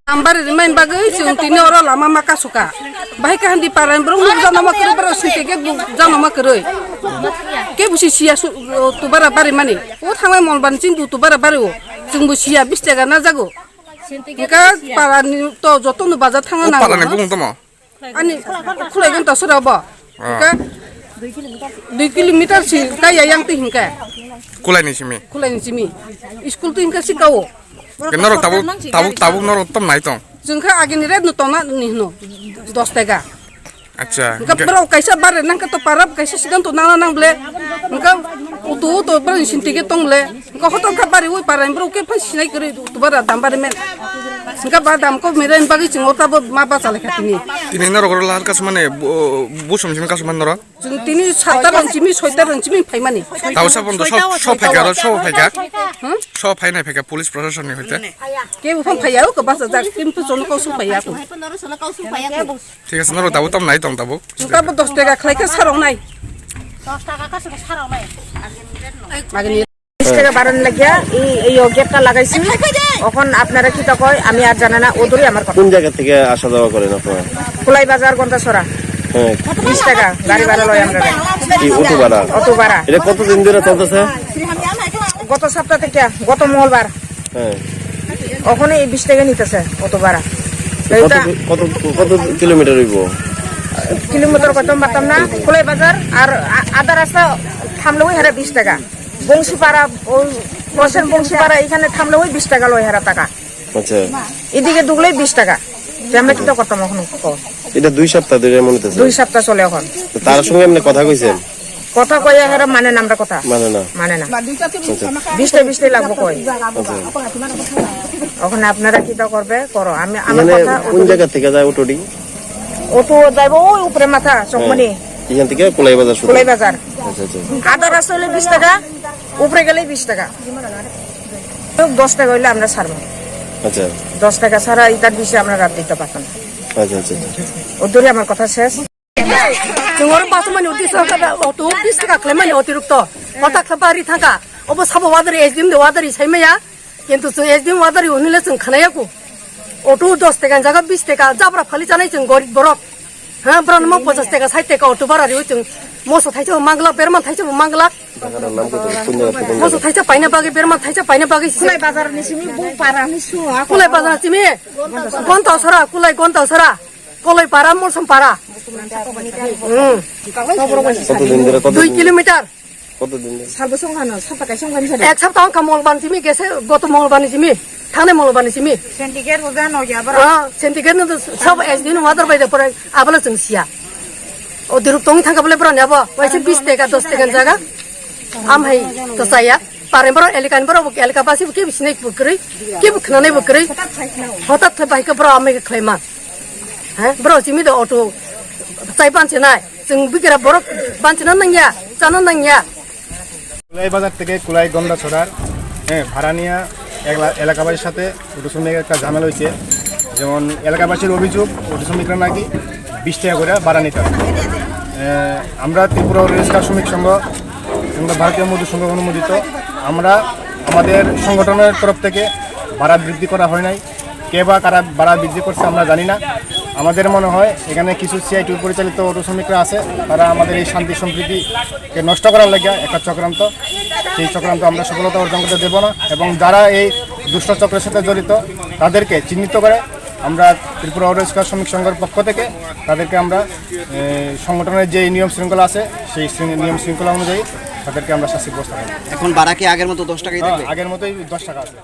Ambar main bagai tini orang lama maka suka. Baik kan di paran berung jangan nama kerja berusike jangan nama kerja. Ke busi sia tu bara bari mani. Oh thamai mol bancing tu bara bari o. Jung busi sia bis jaga na jago. Ka paran to joto nu bazar thanga na. Paran bung tomo. Ani khulai gan tasura ba. Ka 2 kilometer si kaya yang ti hingka. Kulai ni simi. Kulai ni simi. School tu hingka si kau. Kenapa tabuk noro tom naik tong? Jengka agin red nu tona nih no 10 tega. Acha. Engkau berau kaisa bare nang kato parap kaisa sidan tu nana nang ble. Engkau utu berau sintige tong ble. Engkau hotong ka bare ui paran berau ke pas sinai kiri tu bara dambare men. Engkau badam ko meren bagi cingota bo maba sale katini. Tini noro koro lahar kas mana busum simi kas mana noro? Jeng tini 7 rancimi 6 rancimi pai mani. Tahu siapa untuk so pegak so pai naik pegak polis proses ni hoite. Ke ufam pai aku ke bahasa jak tim tu jono kau su pai aku. Tiga noro tahu tom naik tong tabu. Engkau bo 10 tega khlai ke sarong nai. 10 টাকা কাছে ছাড়াও নাই Magni 20 টাকা বাড়ান লাগিয়া এই গেটটা লাগাইছি এখন আপনারা কি তা কয় আমি আর জানা না ওদরই আমার কথা কোন জায়গা থেকে আসা যাওয়া করেন আপনারা কুলাই বাজার গন্তাছড়া হ্যাঁ 20 টাকা গাড়ি ভাড়া লয় আমরা কি অটো ভাড়া এটা কতদিন ধরে চলতেছে গত সপ্তাহ থেকে গত মঙ্গলবার হ্যাঁ ওখানে 20 টাকা নিতেছে অটো ভাড়া কত কত কিলোমিটার হইব কিলোমিটার কত মাতাম না কুলাই বাজার আর আধা রাস্তা থামলে ওই হারা 20 টাকা বংশীপাড়া ওই বসেন বংশীপাড়া এখানে থামলে ওই 20 টাকা লয় হারা টাকা আচ্ছা এদিকে দুগলেই 20 টাকা আমরা কি করতাম এখন এটা 2 সপ্তাহ ধরে মনে হচ্ছে 2 সপ্তাহ চলে এখন তার সঙ্গে আপনি কথা কইছেন কথা কইয়া হেরা মানে না আমরা কথা মানে না 20 লাগবো কই এখন আপনারা কি তা করবে করো আমি আমার কথা কোন জায়গা থেকে যায় অটোটি অটো যাইবো ওই উপরে মাথা চকমনি এখান থেকে কুলাই বাজার কুলাই বাজার আচ্ছা আচ্ছা আধা রাস্তা হলে 20 টাকা উপরে গেলেই 20 টাকা 10 টাকা হইলে আমরা ছাড়বো আচ্ছা 10 টাকা ছাড়া ইটার বেশি আমরা রাত দিতে পারতাম আচ্ছা আচ্ছা ওদরে আমার কথা শেষ जोंगर बासमानि उद्देश्य अतो 20 টাকা ক্লেমানি অতিরিক্ত কথা খাবারি থাকা অব সাব ওয়াদারি এসডিম ওয়াদারি সাইমায়া কিন্তু এসডিম ওয়াদারি উনিলে जों খানাयाको অটো 10 টাকা জায়গা 20 টাকা জাবরা ফালি জানাই जों গরিব বরক হ্যাঁ ব্রান ম 50 টাকা 60 টাকা অটো ভাড়া রিও जों मोसो थाइसे मांगला बेरमा थाइसे मांगला मोसो थाइसे पाइना बागे बेरमा थाइसे पाइना बागे কুলাই বাজার নিছিমি বু পারা নিছু कुलाई बाजार चिमी गन्ताव सरा कुलाई गन्ताव सरा कलै पारा मरसम पारा কতদিন ধরে 2 কিলোমিটার কতদিন ধরে সালবো সংখানো সাপাকাই সংখানি সাদে এক সপ্তাহ কামল বানছিমি গেছে গত মঙ্গলবার নিছিমি থানে মঙ্গলবার নিছিমি সেন্টিকেট বজা নয়া বার সেন্টিকেট ন সব এসদিন ওয়াদার বাইদে পরে আবলা जों सिया ও দিরুক তং থাকা বলে প্রাণ যাব ওইছে 20 টাকা 10 টাকা জায়গা আমহাই তো সায়া পারে বড় এলাকান বড় এলাকা পাশে কি বিছনাই বকরি কি বখনানে বকরি হঠাৎ বাইকে বড় আমি খাইমা হ্যাঁ বড় চিমি তো অটো চাই বাঁচেনাय जों बिगेरा बरफ बांचेना नांगिया जानो नांगिया কুলাই বাজার থেকে কুলাই গন্ডাছড়ার ভাড়া নিয়ে এলাকাবাসীর সাথে অটো শ্রমিকের একটা ঝামেলা হয়েছে। যেমন এলাকাবাসীর অভিযোগ অটো শ্রমিকরা নাকি 20 টাকা করে ভাড়া নিতে হবে। আমরা ত্রিপুরা রেলস্কার শ্রমিক সংঘ কিংবা ভারতীয় মজদুর সংঘ অনুমোদিত, আমরা আমাদের সংগঠনের তরফ থেকে ভাড়া বৃদ্ধি করা হয় নাই। কে বা কারা ভাড়া বৃদ্ধি করছে আমরা জানি না। আমাদের মনে হয় এখানে কিছু সিআইটি পরিচালিত অটো শ্রমিকরা আছে, তারা আমাদের এই শান্তি সম্প্রীতিকে নষ্ট করার লাগে একটা চক্রান্ত। সেই চক্রান্ত আমরা সফলতা অর্জন করতে দেব না, এবং যারা এই দুষ্ট চক্রের সাথে জড়িত তাদেরকে চিহ্নিত করে আমরা ত্রিপুরা রেলস্কার শ্রমিক সংঘের পক্ষ থেকে তাদেরকে আমরা সংগঠনের যে নিয়ম শৃঙ্খলা আছে সেই নিয়ম শৃঙ্খলা অনুযায়ী তাদেরকে আমরা শাস্তির ব্যবস্থা করি। এখন ভাড়া কি আগের মতো 10 টাকাই থাকবে? আগের মতোই 10 টাকা আছে।